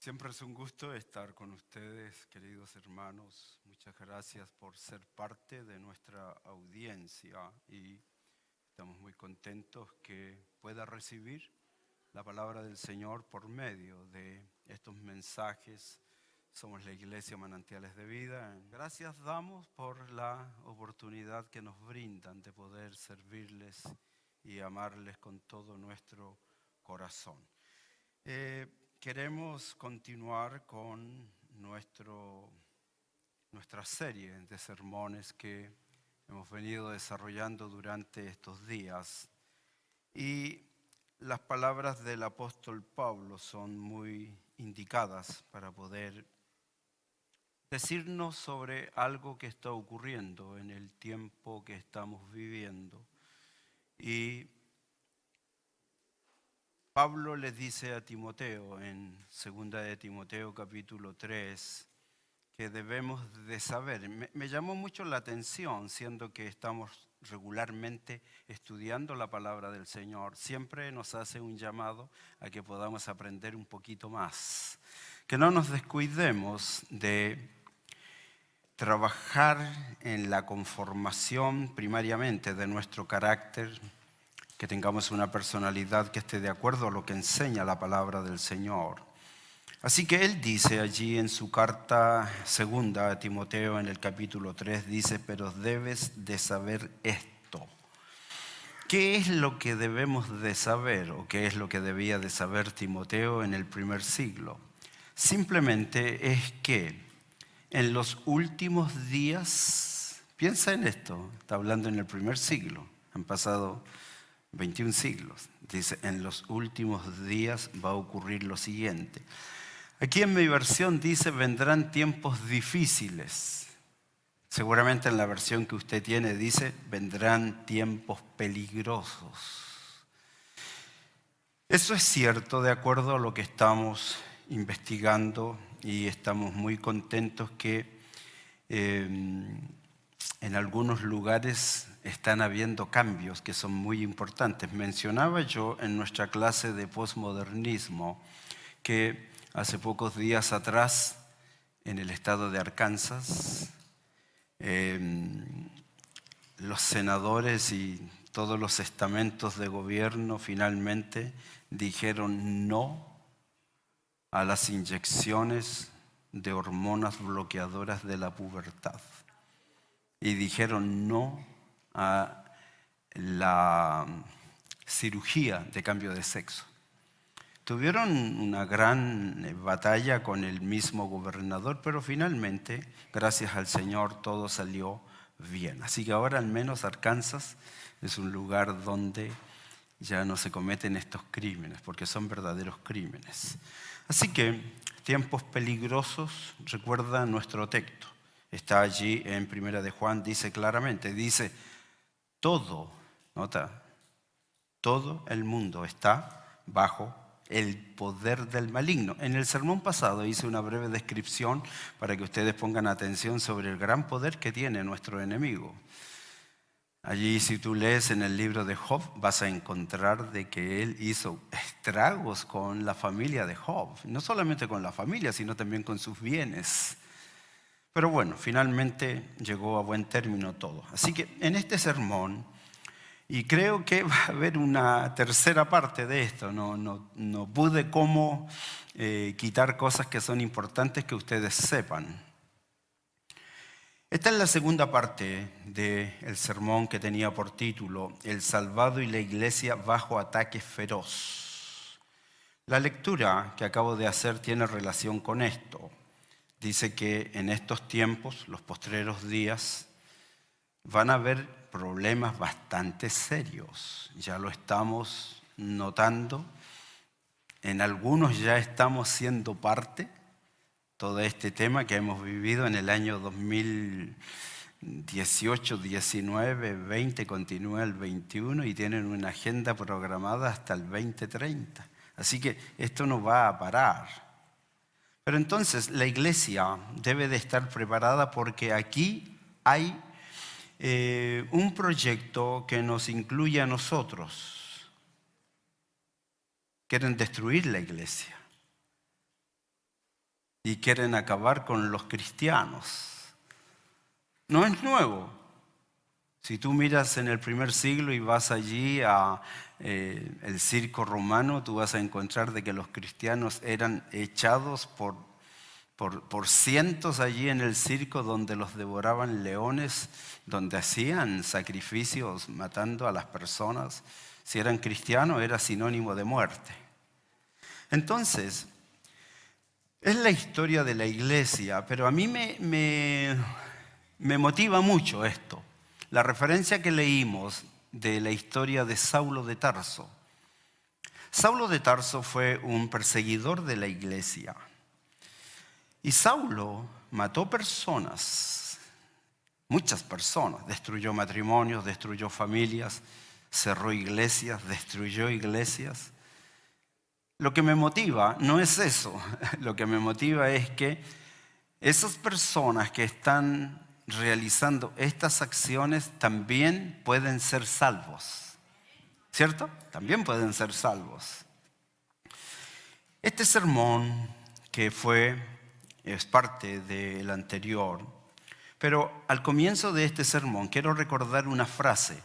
Siempre es un gusto estar con ustedes, queridos hermanos. Muchas gracias por ser parte de nuestra audiencia y estamos muy contentos que pueda recibir la palabra del Señor por medio de estos mensajes. Somos la Iglesia Manantiales de Vida. Gracias damos por la oportunidad que nos brindan de poder servirles y amarles con todo nuestro corazón. Queremos continuar con nuestra serie de sermones que hemos venido desarrollando durante estos días. Y las palabras del apóstol Pablo son muy indicadas para poder decirnos sobre algo que está ocurriendo en el tiempo que estamos viviendo. Y Pablo le dice a Timoteo en 2 de Timoteo capítulo 3 que debemos de saber. Me llamó mucho la atención, siendo que estamos regularmente estudiando la palabra del Señor. Siempre nos hace un llamado a que podamos aprender un poquito más. Que no nos descuidemos de trabajar en la conformación primariamente de nuestro carácter, que tengamos una personalidad que esté de acuerdo a lo que enseña la palabra del Señor. Así que él dice allí en su carta segunda a Timoteo en el capítulo 3, dice, pero debes de saber esto. ¿Qué es lo que debemos de saber o qué es lo que debía de saber Timoteo en el primer siglo? Simplemente es que en los últimos días, piensa en esto, está hablando en el primer siglo, han pasado 21 siglos. Dice, en los últimos días va a ocurrir lo siguiente. Aquí en mi versión dice, vendrán tiempos difíciles. Seguramente en la versión que usted tiene dice, vendrán tiempos peligrosos. Eso es cierto de acuerdo a lo que estamos investigando y estamos muy contentos que en algunos lugares están habiendo cambios que son muy importantes. Mencionaba yo en nuestra clase de posmodernismo que hace pocos días atrás, en el estado de Arkansas, los senadores y todos los estamentos de gobierno finalmente dijeron no a las inyecciones de hormonas bloqueadoras de la pubertad. Y dijeron no a la cirugía de cambio de sexo. Tuvieron una gran batalla con el mismo gobernador, pero finalmente, gracias al Señor, todo salió bien. Así que ahora al menos Arkansas es un lugar donde ya no se cometen estos crímenes, porque son verdaderos crímenes. Así que, tiempos peligrosos, recuerda nuestro texto. Está allí en Primera de Juan, dice claramente, dice, todo el mundo está bajo el poder del maligno. En el sermón pasado hice una breve descripción para que ustedes pongan atención sobre el gran poder que tiene nuestro enemigo. Allí, si tú lees en el libro de Job, vas a encontrar de que él hizo estragos con la familia de Job. No solamente con la familia, sino también con sus bienes. Pero bueno, finalmente llegó a buen término todo. Así que en este sermón, y creo que va a haber una tercera parte de esto, no pude cómo quitar cosas que son importantes que ustedes sepan. Esta es la segunda parte del sermón que tenía por título, El salvado y la iglesia bajo ataque feroz. La lectura que acabo de hacer tiene relación con esto. Dice que en estos tiempos, los postreros días, van a haber problemas bastante serios. Ya lo estamos notando. En algunos ya estamos siendo parte. Todo este tema que hemos vivido en el año 2018, 19, 20, continúa el 21 y tienen una agenda programada hasta el 2030. Así que esto no va a parar. Pero entonces la iglesia debe de estar preparada porque aquí hay un proyecto que nos incluye a nosotros. Quieren destruir la iglesia. y quieren acabar con los cristianos. No es nuevo. Si tú miras en el primer siglo y vas allí a el circo romano, tú vas a encontrar de que los cristianos eran echados por cientos allí en el circo, donde los devoraban leones, donde hacían sacrificios matando a las personas. Si eran cristianos era sinónimo de muerte. Entonces, es la historia de la iglesia, pero a mí me motiva mucho esto. La referencia que leímos de la historia de Saulo de Tarso. Saulo de Tarso fue un perseguidor de la iglesia. Y Saulo mató personas, muchas personas. Destruyó matrimonios, destruyó familias, cerró iglesias, destruyó iglesias. Lo que me motiva no es eso. Lo que me motiva es que esas personas que están realizando estas acciones también pueden ser salvos. ¿Cierto? También pueden ser salvos. Este sermón que es parte del anterior, pero al comienzo de este sermón quiero recordar una frase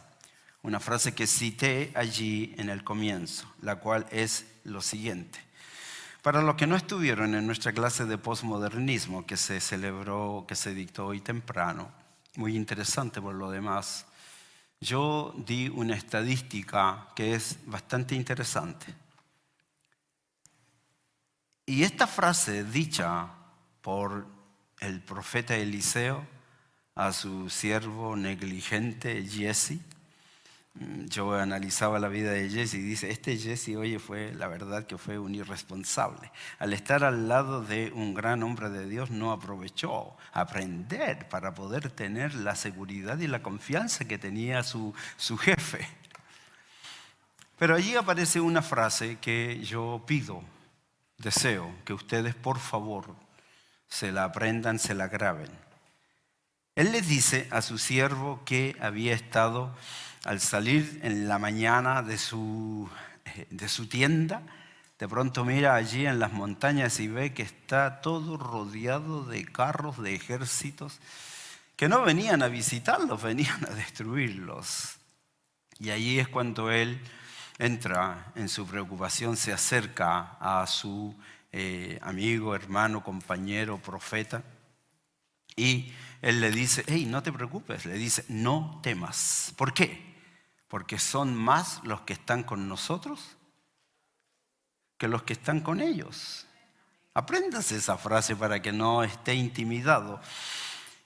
que cité allí en el comienzo, la cual es lo siguiente. Para los que no estuvieron en nuestra clase de posmodernismo que se celebró, que se dictó hoy temprano, muy interesante por lo demás, yo di una estadística que es bastante interesante. Y esta frase dicha por el profeta Eliseo a su siervo negligente Jesse. Yo analizaba la vida de Jesse y dice, Jesse, oye, la verdad que fue un irresponsable. Al estar al lado de un gran hombre de Dios no aprovechó aprender para poder tener la seguridad y la confianza que tenía su jefe. Pero allí aparece una frase que yo deseo que ustedes por favor se la aprendan, se la graben. Él les dice a su siervo que había estado al salir en la mañana de su tienda, de pronto mira allí en las montañas y ve que está todo rodeado de carros, de ejércitos, que no venían a visitarlos, venían a destruirlos. Y allí es cuando él entra en su preocupación, se acerca a su amigo, hermano, compañero, profeta, y él le dice, hey, no te preocupes, le dice, no temas. ¿Por qué? Porque son más los que están con nosotros que los que están con ellos. Apréndase esa frase para que no esté intimidado.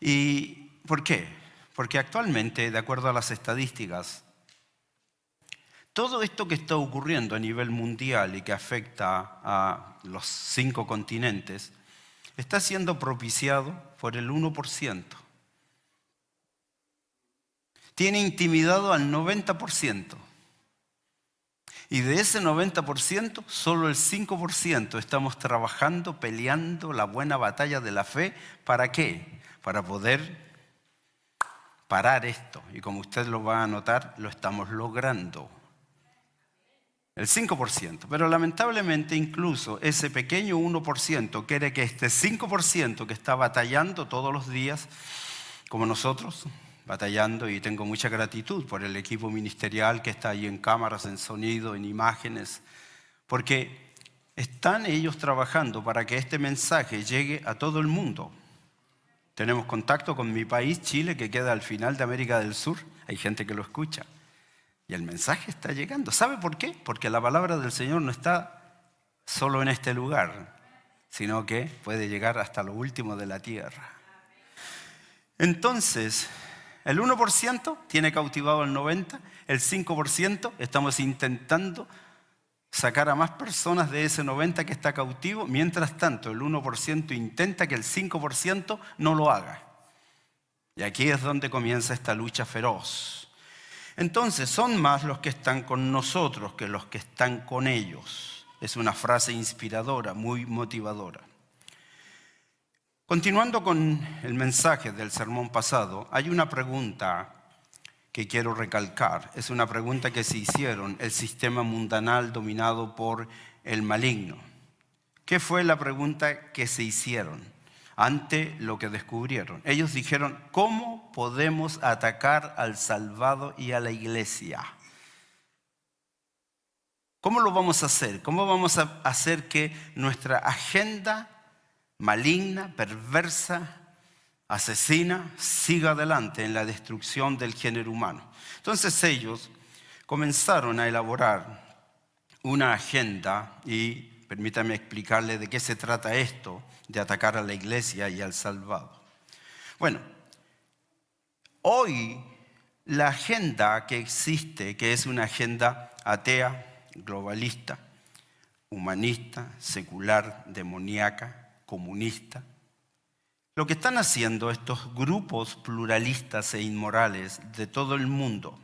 ¿Y por qué? Porque actualmente, de acuerdo a las estadísticas, todo esto que está ocurriendo a nivel mundial y que afecta a los 5 continentes, está siendo propiciado por el 1%. Tiene intimidado al 90%. Y de ese 90%, solo el 5% estamos trabajando, peleando la buena batalla de la fe. ¿Para qué? Para poder parar esto. Y como usted lo va a notar, lo estamos logrando. El 5%. Pero lamentablemente incluso ese pequeño 1% quiere que este 5% que está batallando todos los días, como nosotros, batallando, y tengo mucha gratitud por el equipo ministerial que está ahí en cámaras, en sonido, en imágenes, porque están ellos trabajando para que este mensaje llegue a todo el mundo. Tenemos contacto con mi país, Chile, que queda al final de América del Sur. Hay gente que lo escucha. Y el mensaje está llegando. ¿Sabe por qué? Porque la palabra del Señor no está solo en este lugar, sino que puede llegar hasta lo último de la tierra. Entonces, el 1% tiene cautivado al 90%, el 5% estamos intentando sacar a más personas de ese 90% que está cautivo. Mientras tanto, el 1% intenta que el 5% no lo haga. Y aquí es donde comienza esta lucha feroz. Entonces, son más los que están con nosotros que los que están con ellos. Es una frase inspiradora, muy motivadora. Continuando con el mensaje del sermón pasado, hay una pregunta que quiero recalcar. Es una pregunta que se hicieron el sistema mundanal dominado por el maligno. ¿Qué fue la pregunta que se hicieron ante lo que descubrieron? Ellos dijeron, ¿cómo podemos atacar al salvado y a la iglesia? ¿Cómo lo vamos a hacer? ¿Cómo vamos a hacer que nuestra agenda maligna, perversa, asesina, siga adelante en la destrucción del género humano? Entonces ellos comenzaron a elaborar una agenda y permítame explicarle de qué se trata esto de atacar a la iglesia y al salvado. Bueno, hoy la agenda que existe, que es una agenda atea, globalista, humanista, secular, demoníaca, comunista. Lo que están haciendo estos grupos pluralistas e inmorales de todo el mundo,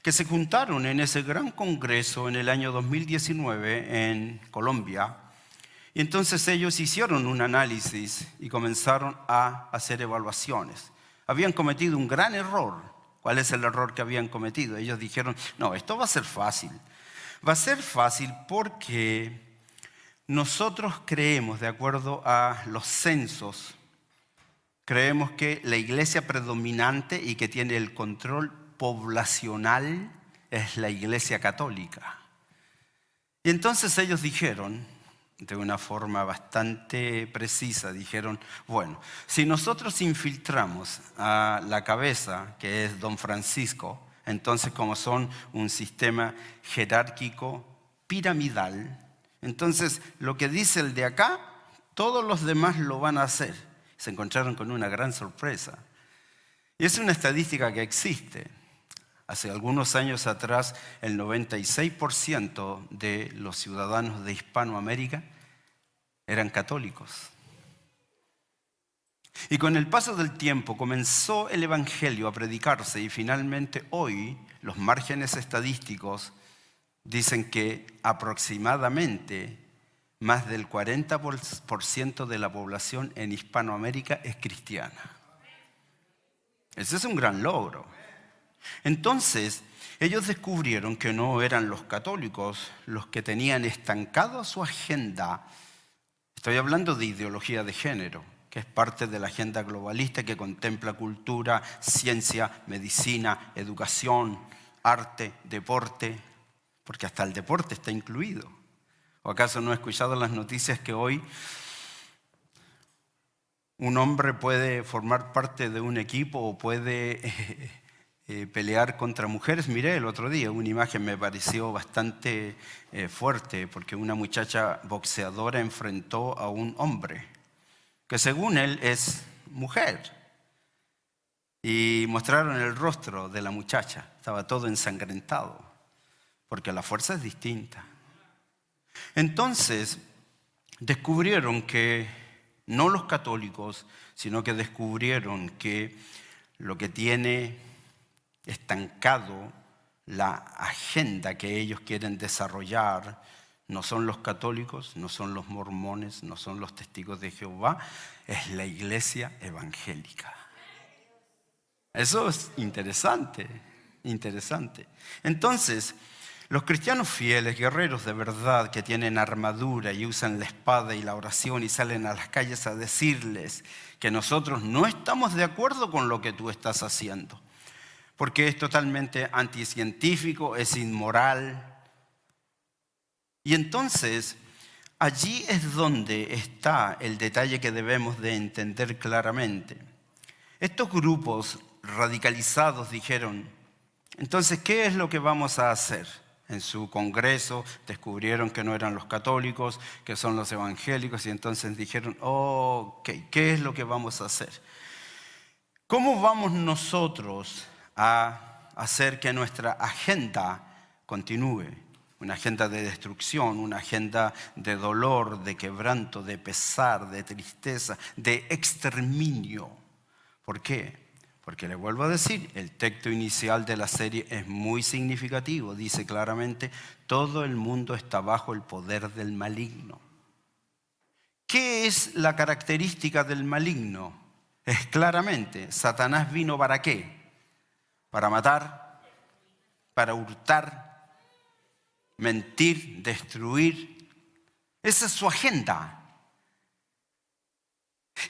que se juntaron en ese gran congreso en el año 2019 en Colombia, y entonces ellos hicieron un análisis y comenzaron a hacer evaluaciones. Habían cometido un gran error. ¿Cuál es el error que habían cometido? Ellos dijeron, no, esto va a ser fácil. Va a ser fácil porque nosotros creemos, de acuerdo a los censos, creemos que la iglesia predominante y que tiene el control poblacional es la iglesia católica. Y entonces ellos dijeron, de una forma bastante precisa, dijeron, bueno, si nosotros infiltramos a la cabeza, que es Don Francisco, entonces como son un sistema jerárquico piramidal, entonces lo que dice el de acá, todos los demás lo van a hacer. Se encontraron con una gran sorpresa. Y es una estadística que existe. Hace algunos años atrás, el 96% de los ciudadanos de Hispanoamérica eran católicos. Y con el paso del tiempo comenzó el evangelio a predicarse y finalmente hoy los márgenes estadísticos dicen que aproximadamente más del 40% de la población en Hispanoamérica es cristiana. Ese es un gran logro. Entonces, ellos descubrieron que no eran los católicos los que tenían estancado su agenda. Estoy hablando de ideología de género, que es parte de la agenda globalista que contempla cultura, ciencia, medicina, educación, arte, deporte, porque hasta el deporte está incluido. ¿O acaso no he escuchado en las noticias que hoy un hombre puede formar parte de un equipo o puede pelear contra mujeres? Miré el otro día una imagen, me pareció bastante fuerte, porque una muchacha boxeadora enfrentó a un hombre que según él es mujer. Y mostraron el rostro de la muchacha, estaba todo ensangrentado, porque la fuerza es distinta. Entonces, descubrieron que no los católicos, sino que descubrieron que lo que tiene estancado la agenda que ellos quieren desarrollar no son los católicos, no son los mormones, no son los testigos de Jehová, es la iglesia evangélica. Eso es interesante, interesante. Entonces, los cristianos fieles, guerreros de verdad, que tienen armadura y usan la espada y la oración y salen a las calles a decirles que nosotros no estamos de acuerdo con lo que tú estás haciendo, porque es totalmente anticientífico, es inmoral. Y entonces, allí es donde está el detalle que debemos de entender claramente. Estos grupos radicalizados dijeron, entonces, ¿qué es lo que vamos a hacer? En su congreso descubrieron que no eran los católicos, que son los evangélicos, y entonces dijeron, ok, ¿qué es lo que vamos a hacer? ¿Cómo vamos nosotros a hacer que nuestra agenda continúe? Una agenda de destrucción, una agenda de dolor, de quebranto, de pesar, de tristeza, de exterminio. ¿Por qué? Porque le vuelvo a decir, el texto inicial de la serie es muy significativo. Dice claramente, todo el mundo está bajo el poder del maligno. ¿Qué es la característica del maligno? Es claramente, Satanás vino ¿para qué? Para matar, para hurtar, mentir, destruir. Esa es su agenda.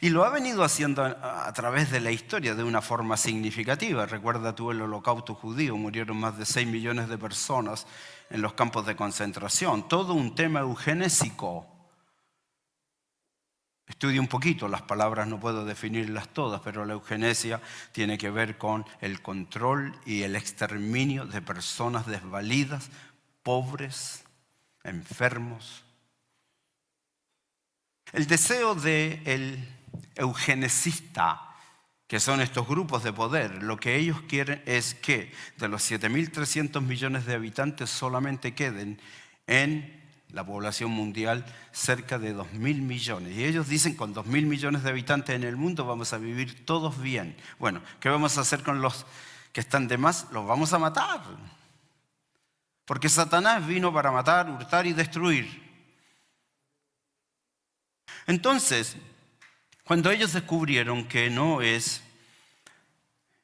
Y lo ha venido haciendo a través de la historia de una forma significativa. Recuerda tú el Holocausto judío, murieron más de 6 millones de personas en los campos de concentración. Todo un tema eugenésico. Estudia un poquito, las palabras no puedo definirlas todas, pero la eugenesia tiene que ver con el control y el exterminio de personas desvalidas, pobres, enfermos. El deseo del eugenesista, que son estos grupos de poder, lo que ellos quieren es que de los 7.300 millones de habitantes solamente queden en la población mundial cerca de 2.000 millones. Y ellos dicen, con 2.000 millones de habitantes en el mundo vamos a vivir todos bien. Bueno, ¿qué vamos a hacer con los que están de más? Los vamos a matar. Porque Satanás vino para matar, hurtar y destruir. Entonces, cuando ellos descubrieron que no es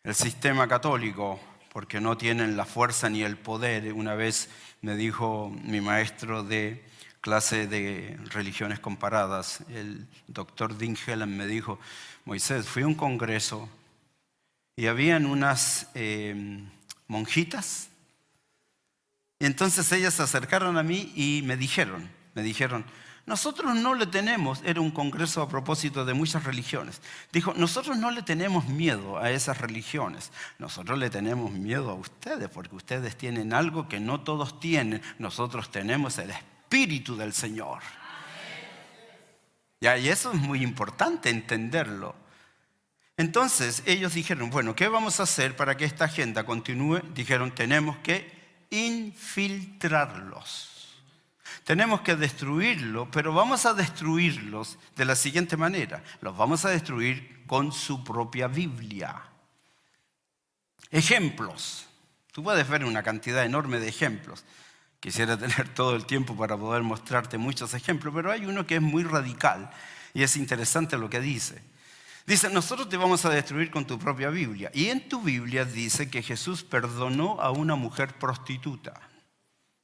el sistema católico, porque no tienen la fuerza ni el poder, una vez me dijo mi maestro de clase de religiones comparadas, el doctor Dean Helen, me dijo: Moisés, fui a un congreso y habían unas monjitas, y entonces ellas se acercaron a mí y me dijeron, nosotros no le tenemos, era un congreso a propósito de muchas religiones, dijo, nosotros no le tenemos miedo a esas religiones, nosotros le tenemos miedo a ustedes, porque ustedes tienen algo que no todos tienen, nosotros tenemos el Espíritu del Señor. Y eso es muy importante entenderlo. Entonces ellos dijeron, bueno, ¿qué vamos a hacer para que esta agenda continúe? Dijeron, tenemos que infiltrarlos. Tenemos que destruirlo, pero vamos a destruirlos de la siguiente manera. Los vamos a destruir con su propia Biblia. Ejemplos. Tú puedes ver una cantidad enorme de ejemplos. Quisiera tener todo el tiempo para poder mostrarte muchos ejemplos, pero hay uno que es muy radical y es interesante lo que dice. Dice, nosotros te vamos a destruir con tu propia Biblia. Y en tu Biblia dice que Jesús perdonó a una mujer prostituta.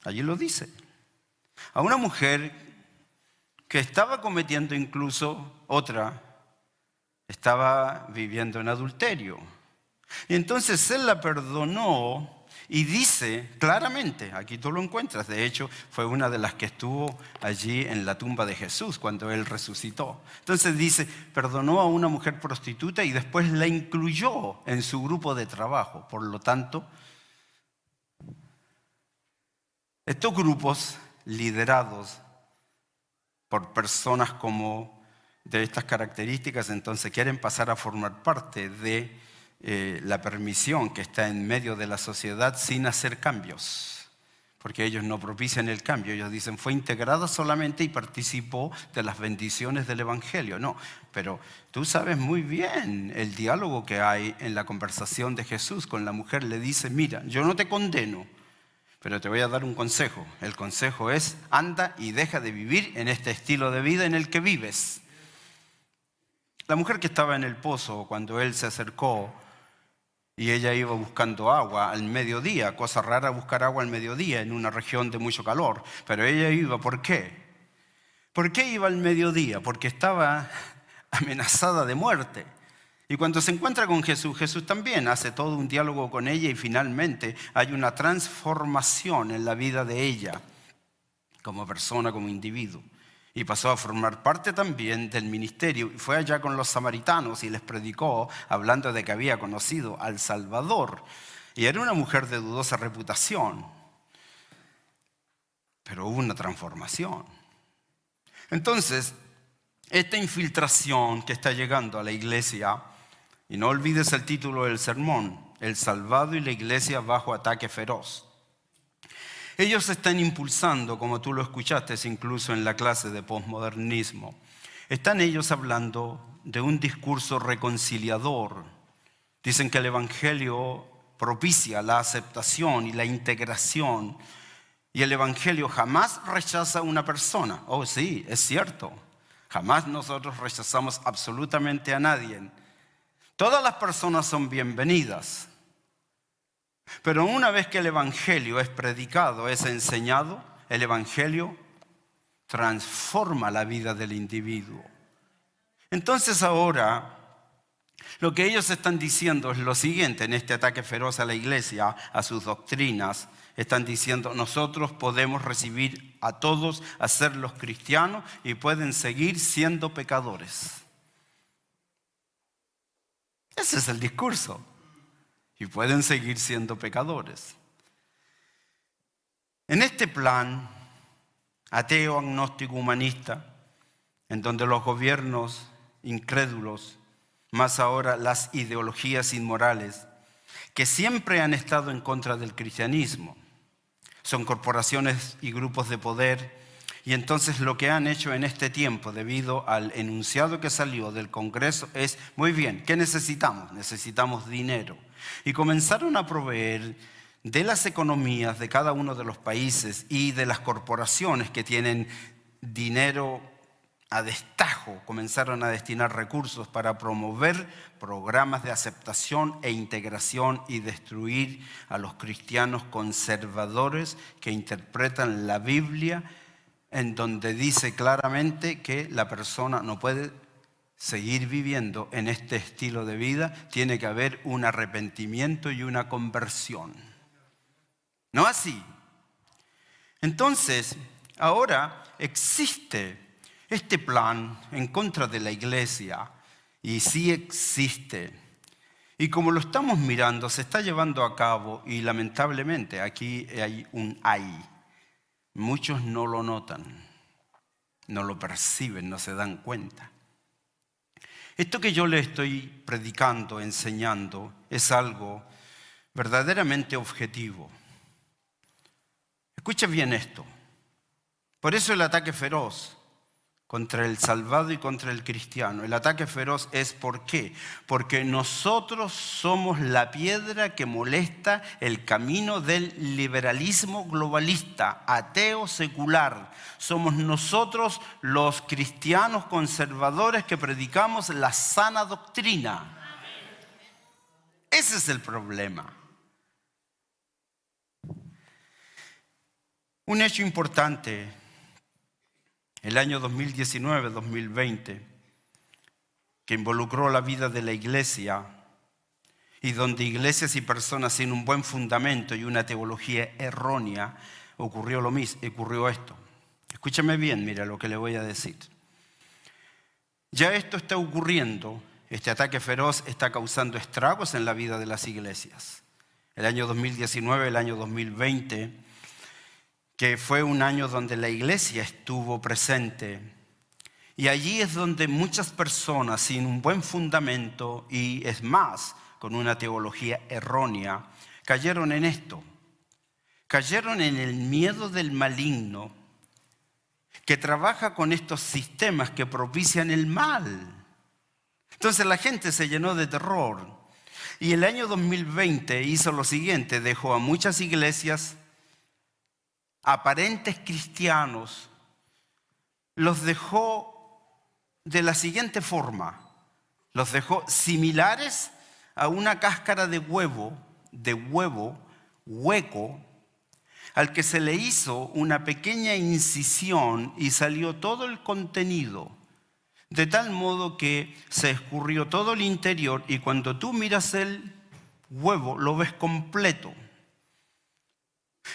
Allí lo dice. A una mujer que estaba cometiendo incluso estaba viviendo en adulterio. Y entonces Él la perdonó y dice claramente, aquí tú lo encuentras, de hecho fue una de las que estuvo allí en la tumba de Jesús cuando Él resucitó. Entonces dice, perdonó a una mujer prostituta y después la incluyó en su grupo de trabajo. Por lo tanto, estos grupos liderados por personas como de estas características, entonces quieren pasar a formar parte de la permisión que está en medio de la sociedad sin hacer cambios, porque ellos no propician el cambio. Ellos dicen, fue integrada solamente y participó de las bendiciones del Evangelio. No, pero tú sabes muy bien el diálogo que hay en la conversación de Jesús con la mujer. Le dice, mira, yo no te condeno, pero te voy a dar un consejo. El consejo es, anda y deja de vivir en este estilo de vida en el que vives. La mujer que estaba en el pozo, cuando Él se acercó y ella iba buscando agua al mediodía, cosa rara buscar agua al mediodía en una región de mucho calor, pero ella iba, ¿por qué? ¿Por qué iba al mediodía? Porque estaba amenazada de muerte. Y cuando se encuentra con Jesús, Jesús también hace todo un diálogo con ella y finalmente hay una transformación en la vida de ella como persona, como individuo. Y pasó a formar parte también del ministerio. Y fue allá con los samaritanos y les predicó hablando de que había conocido al Salvador. Y era una mujer de dudosa reputación. Pero hubo una transformación. Entonces, esta infiltración que está llegando a la iglesia, y no olvides el título del sermón, El salvado y la iglesia bajo ataque feroz. Ellos están impulsando, como tú lo escuchaste incluso en la clase de posmodernismo, están ellos hablando de un discurso reconciliador. Dicen que el Evangelio propicia la aceptación y la integración, y el Evangelio jamás rechaza a una persona. Oh, sí, es cierto. Jamás nosotros rechazamos absolutamente a nadie. Todas las personas son bienvenidas. Pero una vez que el Evangelio es predicado, es enseñado, el Evangelio transforma la vida del individuo. Entonces ahora, lo que ellos están diciendo es lo siguiente, en este ataque feroz a la iglesia, a sus doctrinas. Están diciendo, nosotros podemos recibir a todos, hacerlos cristianos y pueden seguir siendo pecadores. Ese es el discurso. Y pueden seguir siendo pecadores. En este plan ateo, agnóstico, humanista, en donde los gobiernos incrédulos, más ahora las ideologías inmorales, que siempre han estado en contra del cristianismo, son corporaciones y grupos de poder, y entonces lo que han hecho en este tiempo, debido al enunciado que salió del Congreso, es, muy bien, ¿qué necesitamos? Necesitamos dinero. Y comenzaron a proveer de las economías de cada uno de los países y de las corporaciones que tienen dinero a destajo, comenzaron a destinar recursos para promover programas de aceptación e integración y destruir a los cristianos conservadores que interpretan la Biblia, en donde dice claramente que la persona no puede seguir viviendo en este estilo de vida, tiene que haber un arrepentimiento y una conversión. ¿No así? Entonces, ahora existe este plan en contra de la iglesia, y sí existe. Y como lo estamos mirando, se está llevando a cabo, y lamentablemente aquí hay un hay. Muchos no lo notan, no lo perciben, no se dan cuenta. Esto que yo le estoy predicando, enseñando, es algo verdaderamente objetivo. Escuche bien esto. Por eso el ataque feroz contra el salvado y contra el cristiano. El ataque feroz es ¿por qué? Porque nosotros somos la piedra que molesta el camino del liberalismo globalista, ateo, secular. Somos nosotros los cristianos conservadores que predicamos la sana doctrina. Ese es el problema. Un hecho importante, el año 2019-2020, que involucró la vida de la iglesia y donde iglesias y personas sin un buen fundamento y una teología errónea ocurrió esto. Escúchame bien, mira lo que le voy a decir. Ya esto está ocurriendo, este ataque feroz está causando estragos en la vida de las iglesias. El año 2019, el año 2020, que fue un año donde la iglesia estuvo presente. Y allí es donde muchas personas sin un buen fundamento y es más, con una teología errónea, cayeron en esto. Cayeron en el miedo del maligno que trabaja con estos sistemas que propician el mal. Entonces la gente se llenó de terror. Y el año 2020 hizo lo siguiente, dejó a muchas iglesias aparentes cristianos, los dejó de la siguiente forma. Los dejó similares a una cáscara de huevo hueco, al que se le hizo una pequeña incisión y salió todo el contenido, de tal modo que se escurrió todo el interior y cuando tú miras el huevo lo ves completo.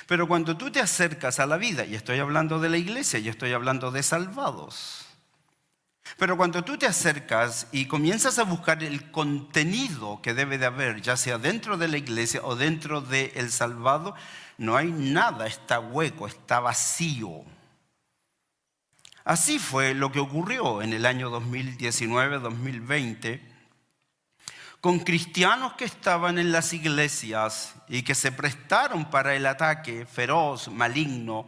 Pero cuando tú te acercas a la vida, y estoy hablando de la iglesia, y estoy hablando de salvados, pero cuando tú te acercas y comienzas a buscar el contenido que debe de haber, ya sea dentro de la iglesia o dentro del salvado, no hay nada, está hueco, está vacío. Así fue lo que ocurrió en el año 2019-2020 con cristianos que estaban en las iglesias y que se prestaron para el ataque feroz, maligno,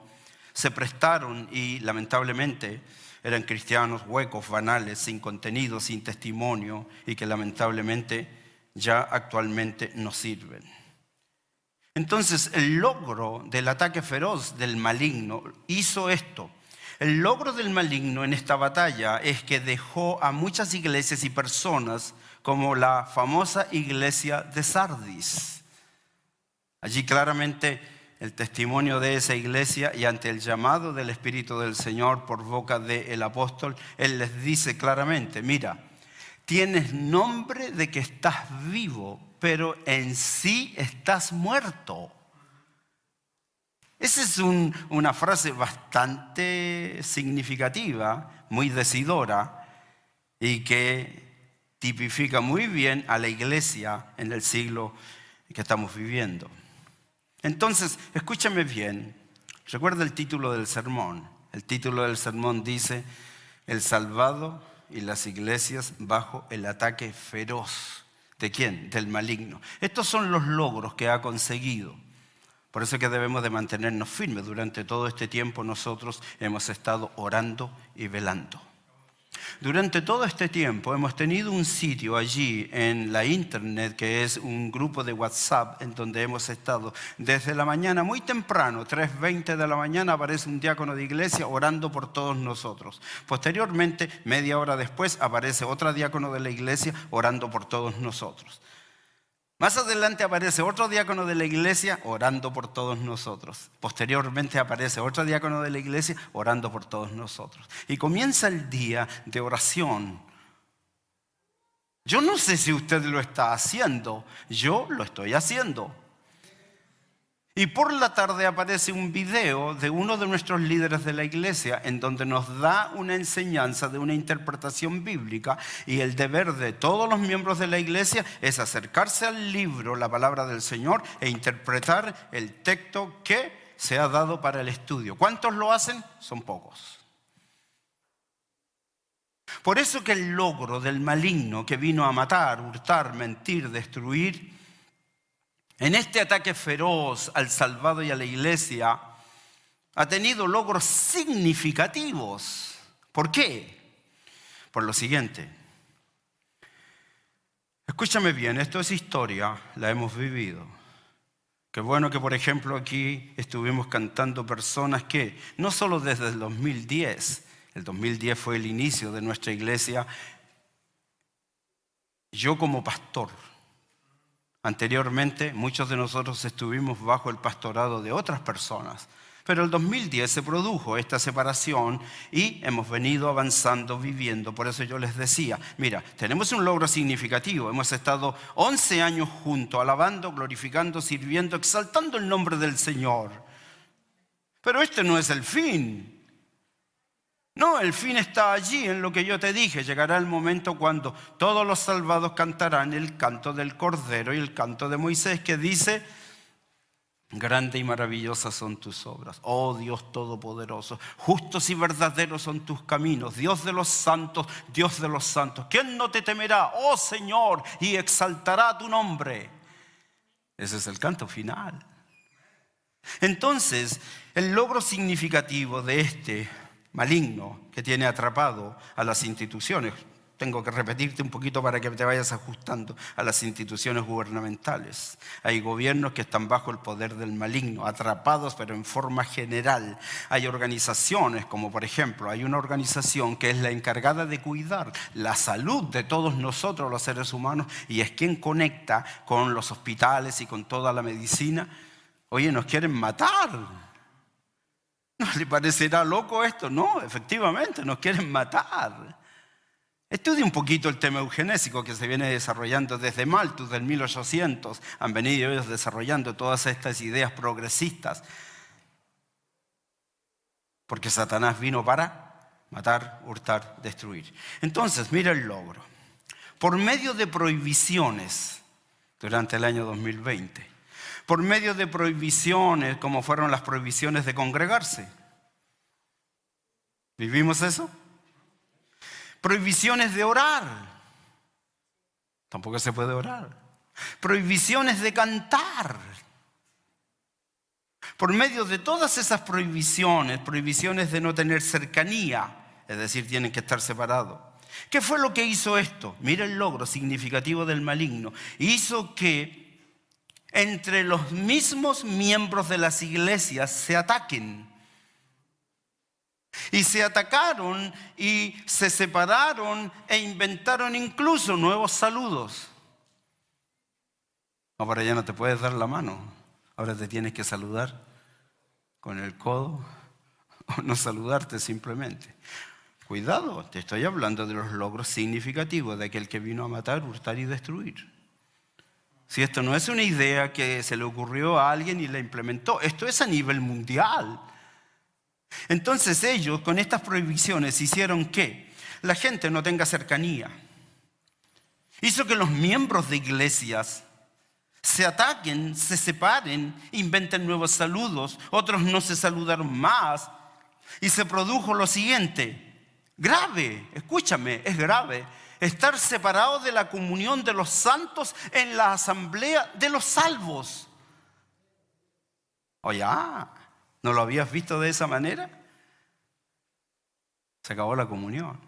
se prestaron y lamentablemente eran cristianos huecos, banales, sin contenido, sin testimonio y que lamentablemente ya actualmente no sirven. Entonces el logro del ataque feroz del maligno hizo esto. El logro del maligno en esta batalla es que dejó a muchas iglesias y personas como la famosa iglesia de Sardis. Allí claramente el testimonio de esa iglesia y ante el llamado del Espíritu del Señor por boca del apóstol, Él les dice claramente, mira, tienes nombre de que estás vivo, pero en sí estás muerto. Esa es una frase bastante significativa, muy decidora y que tipifica muy bien a la iglesia en el siglo que estamos viviendo. Entonces, escúchame bien, recuerda el título del sermón. El título del sermón dice, el salvado y las iglesias bajo el ataque feroz. ¿De quién? Del maligno. Estos son los logros que ha conseguido. Por eso es que debemos de mantenernos firmes. Durante todo este tiempo nosotros hemos estado orando y velando. Durante todo este tiempo hemos tenido un sitio allí en la internet que es un grupo de WhatsApp en donde hemos estado desde la mañana muy temprano, 3:20 de la mañana aparece un diácono de iglesia orando por todos nosotros. Posteriormente, media hora después, aparece otro diácono de la iglesia orando por todos nosotros. Más adelante aparece otro diácono de la iglesia orando por todos nosotros. Posteriormente aparece otro diácono de la iglesia orando por todos nosotros. Y comienza el día de oración. Yo no sé si usted lo está haciendo, yo lo estoy haciendo. Y por la tarde aparece un video de uno de nuestros líderes de la iglesia en donde nos da una enseñanza de una interpretación bíblica y el deber de todos los miembros de la iglesia es acercarse al libro, la palabra del Señor, e interpretar el texto que se ha dado para el estudio. ¿Cuántos lo hacen? Son pocos. Por eso que el logro del maligno que vino a matar, hurtar, mentir, destruir, en este ataque feroz al salvado y a la iglesia, ha tenido logros significativos. ¿Por qué? Por lo siguiente. Escúchame bien, esto es historia, la hemos vivido. Qué bueno que, por ejemplo, aquí estuvimos cantando personas que, no solo desde el 2010 fue el inicio de nuestra iglesia, yo como pastor. Anteriormente, muchos de nosotros estuvimos bajo el pastorado de otras personas, pero en el 2010 se produjo esta separación y hemos venido avanzando, viviendo. Por eso yo les decía, mira, tenemos un logro significativo. Hemos estado 11 años juntos, alabando, glorificando, sirviendo, exaltando el nombre del Señor. Pero este no es el fin. No, el fin está allí en lo que yo te dije. Llegará el momento cuando todos los salvados cantarán el canto del Cordero y el canto de Moisés que dice, grande y maravillosas son tus obras, oh Dios Todopoderoso, justos y verdaderos son tus caminos, Dios de los santos, Dios de los santos. ¿Quién no te temerá, oh Señor, y exaltará tu nombre? Ese es el canto final. Entonces, el logro significativo de este maligno que tiene atrapado a las instituciones, tengo que repetirte un poquito para que te vayas ajustando, a las instituciones gubernamentales. Hay gobiernos que están bajo el poder del maligno, atrapados pero en forma general. Hay organizaciones como por ejemplo, hay una organización que es la encargada de cuidar la salud de todos nosotros los seres humanos y es quien conecta con los hospitales y con toda la medicina. Oye, nos quieren matar. ¿No le parecerá loco esto? No, efectivamente, nos quieren matar. Estudie un poquito el tema eugenésico que se viene desarrollando desde Malthus del 1800. Han venido ellos desarrollando todas estas ideas progresistas. Porque Satanás vino para matar, hurtar, destruir. Entonces, mira el logro. Por medio de prohibiciones durante el año 2020. Por medio de prohibiciones, como fueron las prohibiciones de congregarse. ¿Vivimos eso? Prohibiciones de orar. Tampoco se puede orar. Prohibiciones de cantar. Por medio de todas esas prohibiciones de no tener cercanía, es decir, tienen que estar separados. ¿Qué fue lo que hizo esto? Mira el logro significativo del maligno. Hizo que entre los mismos miembros de las iglesias se ataquen. Y se atacaron y se separaron e inventaron incluso nuevos saludos. Ahora ya no te puedes dar la mano, ahora te tienes que saludar con el codo o no saludarte simplemente. Cuidado, te estoy hablando de los logros significativos de aquel que vino a matar, hurtar y destruir. Si esto no es una idea que se le ocurrió a alguien y la implementó, esto es a nivel mundial. Entonces ellos con estas prohibiciones hicieron que la gente no tenga cercanía. Hizo que los miembros de iglesias se ataquen, se separen, inventen nuevos saludos, otros no se saludaron más. Y se produjo lo siguiente, grave, escúchame, es grave, estar separado de la comunión de los santos en la asamblea de los salvos. Oye, ¿no lo habías visto de esa manera? Se acabó la comunión.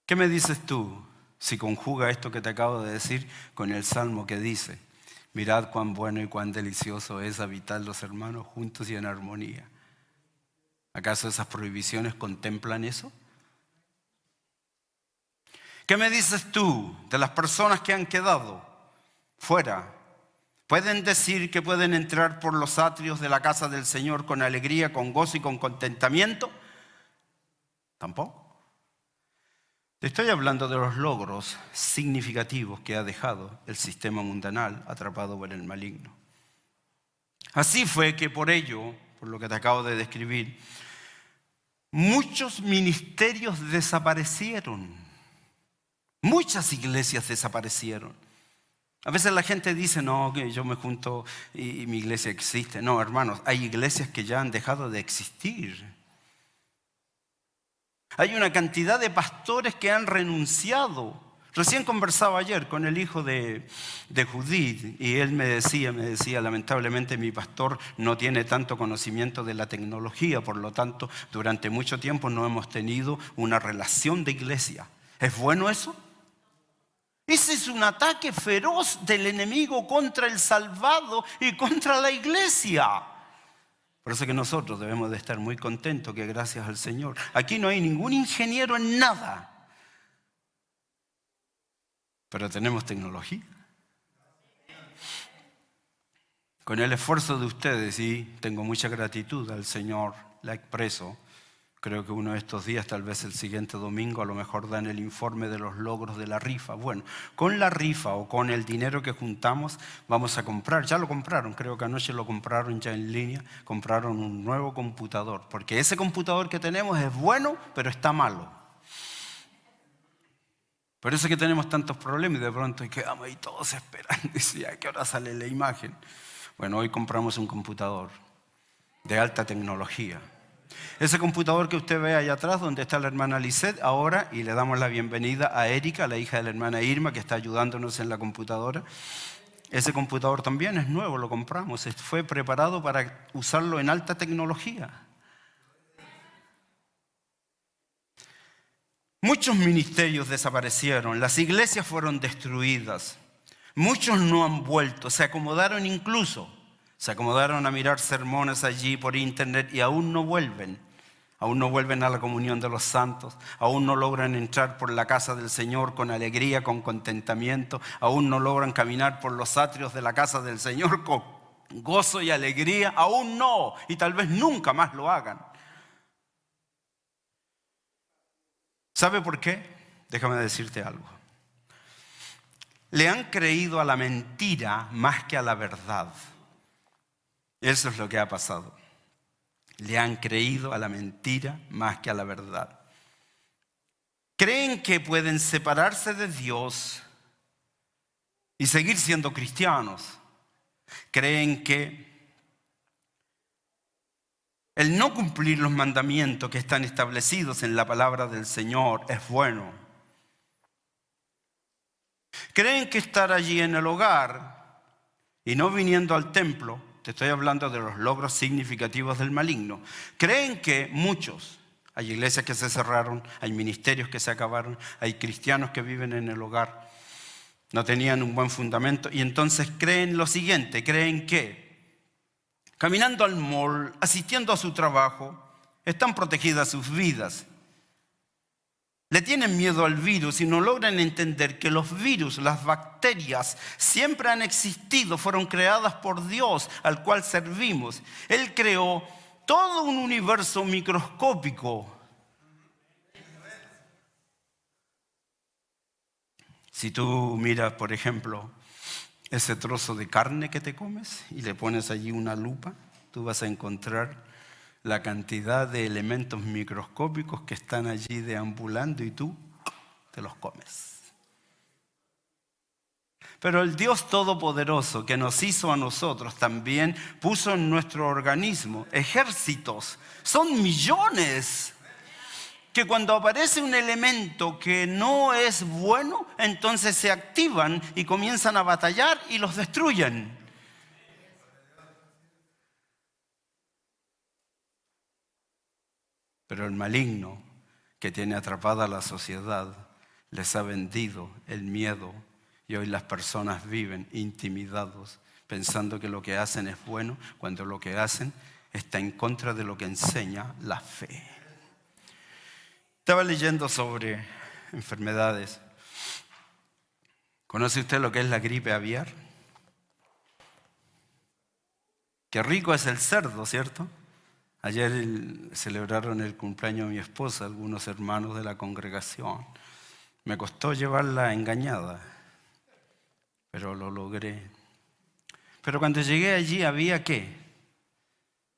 ¿Qué me dices tú si conjuga esto que te acabo de decir con el salmo que dice: mirad cuán bueno y cuán delicioso es habitar los hermanos juntos y en armonía? ¿Acaso esas prohibiciones contemplan eso? ¿Qué me dices tú de las personas que han quedado fuera? ¿Pueden decir que pueden entrar por los atrios de la casa del Señor con alegría, con gozo y con contentamiento? Tampoco. Te estoy hablando de los logros significativos que ha dejado el sistema mundanal atrapado por el maligno. Así fue que por ello, por lo que te acabo de describir, muchos ministerios desaparecieron. Muchas iglesias desaparecieron. A veces la gente dice, no, que yo me junto y mi iglesia existe. No, hermanos, hay iglesias que ya han dejado de existir. Hay una cantidad de pastores que han renunciado. Recién conversaba ayer con el hijo de Judith y él me decía, lamentablemente mi pastor no tiene tanto conocimiento de la tecnología, por lo tanto, durante mucho tiempo no hemos tenido una relación de iglesia. ¿Es bueno eso? Ese es un ataque feroz del enemigo contra el salvado y contra la iglesia. Por eso que nosotros debemos de estar muy contentos que gracias al Señor, aquí no hay ningún ingeniero en nada, pero tenemos tecnología. Con el esfuerzo de ustedes, y tengo mucha gratitud al Señor, la expreso. Creo que uno de estos días, tal vez el siguiente domingo, a lo mejor dan el informe de los logros de la rifa. Bueno, con la rifa o con el dinero que juntamos vamos a comprar. Ya lo compraron, creo que anoche lo compraron ya en línea. Compraron un nuevo computador, porque ese computador que tenemos es bueno, pero está malo. Por eso es que tenemos tantos problemas y de pronto quedamos ahí todos esperando. Y ¿a qué hora sale la imagen? Bueno, hoy compramos un computador de alta tecnología. Ese computador que usted ve allá atrás, donde está la hermana Lisette ahora, y le damos la bienvenida a Erika, la hija de la hermana Irma, que está ayudándonos en la computadora. Ese computador también es nuevo, lo compramos, fue preparado para usarlo en alta tecnología. Muchos ministerios desaparecieron, las iglesias fueron destruidas, muchos no han vuelto, se acomodaron incluso. Se acomodaron a mirar sermones allí por internet y aún no vuelven. Aún no vuelven a la comunión de los santos. Aún no logran entrar por la casa del Señor con alegría, con contentamiento. Aún no logran caminar por los atrios de la casa del Señor con gozo y alegría. Aún no. Y tal vez nunca más lo hagan. ¿Sabe por qué? Déjame decirte algo. Le han creído a la mentira más que a la verdad. Eso es lo que ha pasado. Le han creído a la mentira más que a la verdad. Creen que pueden separarse de Dios y seguir siendo cristianos. Creen que el no cumplir los mandamientos que están establecidos en la palabra del Señor es bueno. Creen que estar allí en el hogar y no viniendo al templo. Te estoy hablando de los logros significativos del maligno. Creen que muchos, hay iglesias que se cerraron, hay ministerios que se acabaron, hay cristianos que viven en el hogar, no tenían un buen fundamento y entonces creen lo siguiente, creen que caminando al mall, asistiendo a su trabajo, están protegidas sus vidas. Le tienen miedo al virus y no logran entender que los virus, las bacterias, siempre han existido, fueron creadas por Dios, al cual servimos. Él creó todo un universo microscópico. Si tú miras, por ejemplo, ese trozo de carne que te comes y le pones allí una lupa, tú vas a encontrar la cantidad de elementos microscópicos que están allí deambulando y tú te los comes. Pero el Dios Todopoderoso que nos hizo a nosotros también puso en nuestro organismo ejércitos, son millones, que cuando aparece un elemento que no es bueno, entonces se activan y comienzan a batallar y los destruyen. Pero el maligno que tiene atrapada a la sociedad les ha vendido el miedo y hoy las personas viven intimidados pensando que lo que hacen es bueno cuando lo que hacen está en contra de lo que enseña la fe. Estaba leyendo sobre enfermedades. ¿Conoce usted lo que es la gripe aviar? Qué rico es el cerdo, ¿cierto? Ayer celebraron el cumpleaños de mi esposa, algunos hermanos de la congregación. Me costó llevarla engañada, pero lo logré. Pero cuando llegué allí había ¿qué?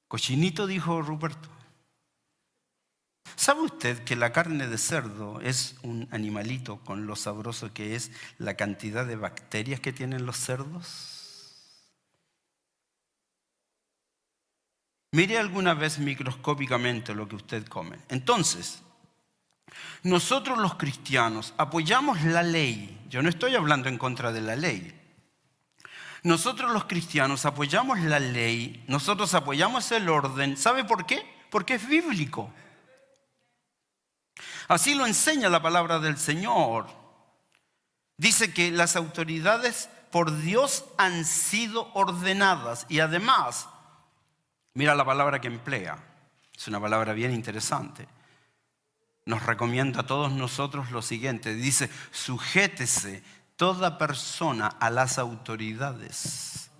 Cochinito, dijo Ruperto. ¿Sabe usted que la carne de cerdo es un animalito con lo sabroso que es la cantidad de bacterias que tienen los cerdos? Mire alguna vez microscópicamente lo que usted come. Entonces, nosotros los cristianos apoyamos la ley. Yo no estoy hablando en contra de la ley. Nosotros los cristianos apoyamos la ley, nosotros apoyamos el orden. ¿Sabe por qué? Porque es bíblico. Así lo enseña la palabra del Señor. Dice que las autoridades por Dios han sido ordenadas y además, mira la palabra que emplea, es una palabra bien interesante. Nos recomienda a todos nosotros lo siguiente, dice, sujétese toda persona a las autoridades.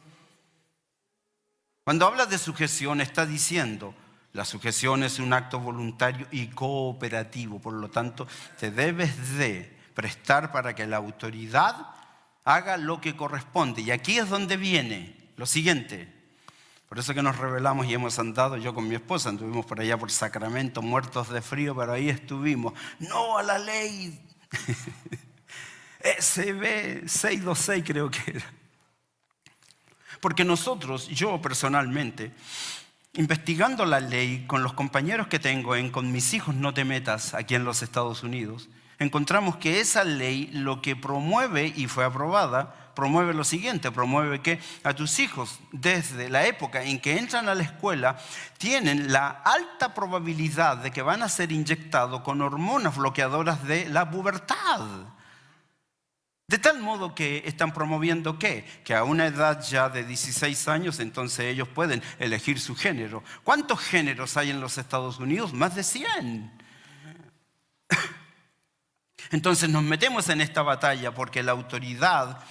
Cuando habla de sujeción está diciendo, la sujeción es un acto voluntario y cooperativo, por lo tanto, te debes de prestar para que la autoridad haga lo que corresponde. Y aquí es donde viene lo siguiente. Por eso que nos rebelamos y hemos andado, yo con mi esposa, anduvimos por allá por Sacramento, muertos de frío, pero ahí estuvimos. No a la ley SB 626 creo que era. Porque nosotros, yo personalmente, investigando la ley con los compañeros que tengo en Con mis hijos no te metas aquí en los Estados Unidos, encontramos que esa ley lo que promueve, y fue aprobada, promueve lo siguiente, promueve que a tus hijos desde la época en que entran a la escuela tienen la alta probabilidad de que van a ser inyectados con hormonas bloqueadoras de la pubertad. De tal modo que están promoviendo ¿qué? Que a una edad ya de 16 años entonces ellos pueden elegir su género. ¿Cuántos géneros hay en los Estados Unidos? Más de 100. Entonces nos metemos en esta batalla porque la autoridad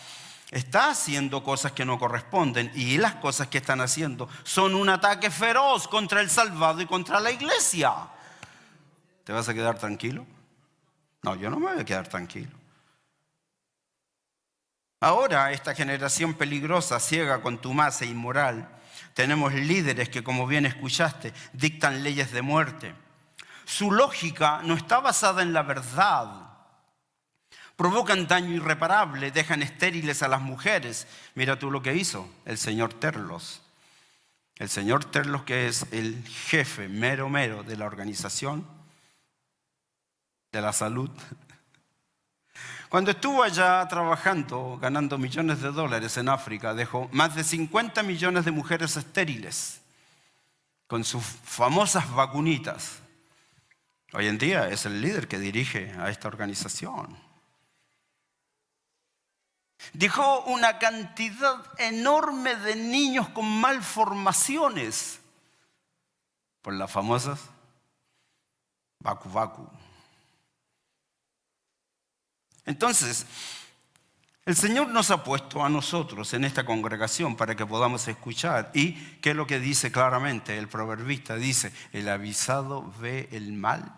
está haciendo cosas que no corresponden y las cosas que están haciendo son un ataque feroz contra el salvado y contra la iglesia. ¿Te vas a quedar tranquilo? No, yo no me voy a quedar tranquilo. Ahora esta generación peligrosa, ciega, contumaz e inmoral, tenemos líderes que, como bien escuchaste, dictan leyes de muerte. Su lógica no está basada en la verdad. Provocan daño irreparable, dejan estériles a las mujeres. Mira tú lo que hizo el señor Terlos. El señor Terlos, que es el jefe mero de la organización de la salud. Cuando estuvo allá trabajando, ganando millones de dólares en África, dejó más de 50 millones de mujeres estériles con sus famosas vacunitas. Hoy en día es el líder que dirige a esta organización. Dejó una cantidad enorme de niños con malformaciones por las famosas vacu. Entonces, el Señor nos ha puesto a nosotros en esta congregación para que podamos escuchar. ¿Y qué es lo que dice claramente el proverbista? Dice, el avisado ve el mal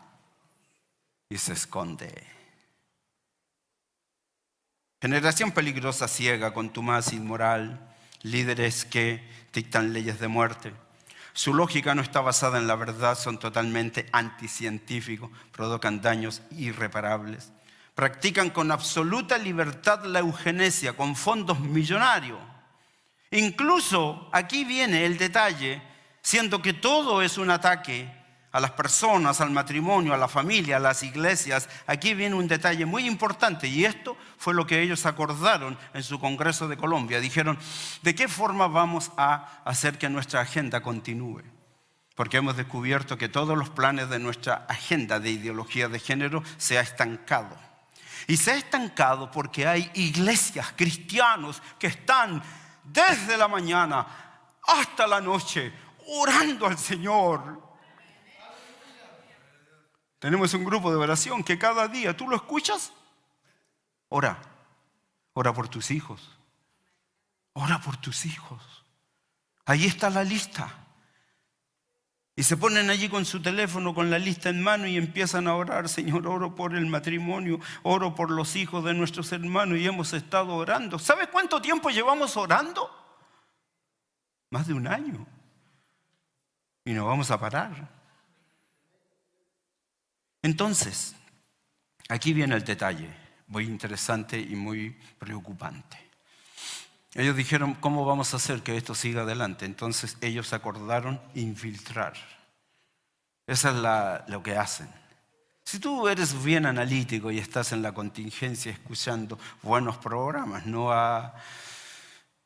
y se esconde. Generación peligrosa, ciega, contumaz, inmoral, líderes que dictan leyes de muerte. Su lógica no está basada en la verdad, son totalmente anticientíficos, provocan daños irreparables. Practican con absoluta libertad la eugenesia, con fondos millonarios. Incluso aquí viene el detalle, siendo que todo es un ataque a las personas, al matrimonio, a la familia, a las iglesias. Aquí viene un detalle muy importante y esto fue lo que ellos acordaron en su Congreso de Colombia. Dijeron, ¿de qué forma vamos a hacer que nuestra agenda continúe? Porque hemos descubierto que todos los planes de nuestra agenda de ideología de género se ha estancado. Y se ha estancado porque hay iglesias, cristianos que están desde la mañana hasta la noche orando al Señor. Tenemos un grupo de oración que cada día, ¿tú lo escuchas? Ora por tus hijos. Ora por tus hijos. Ahí está la lista. Y se ponen allí con su teléfono, con la lista en mano y empiezan a orar. Señor, oro por el matrimonio, oro por los hijos de nuestros hermanos y hemos estado orando. ¿Sabes cuánto tiempo llevamos orando? Más de un año. Y no vamos a parar. Entonces, aquí viene el detalle, muy interesante y muy preocupante. Ellos dijeron, ¿cómo vamos a hacer que esto siga adelante? Entonces ellos acordaron infiltrar. Eso es lo que hacen. Si tú eres bien analítico y estás en la contingencia escuchando buenos programas, no a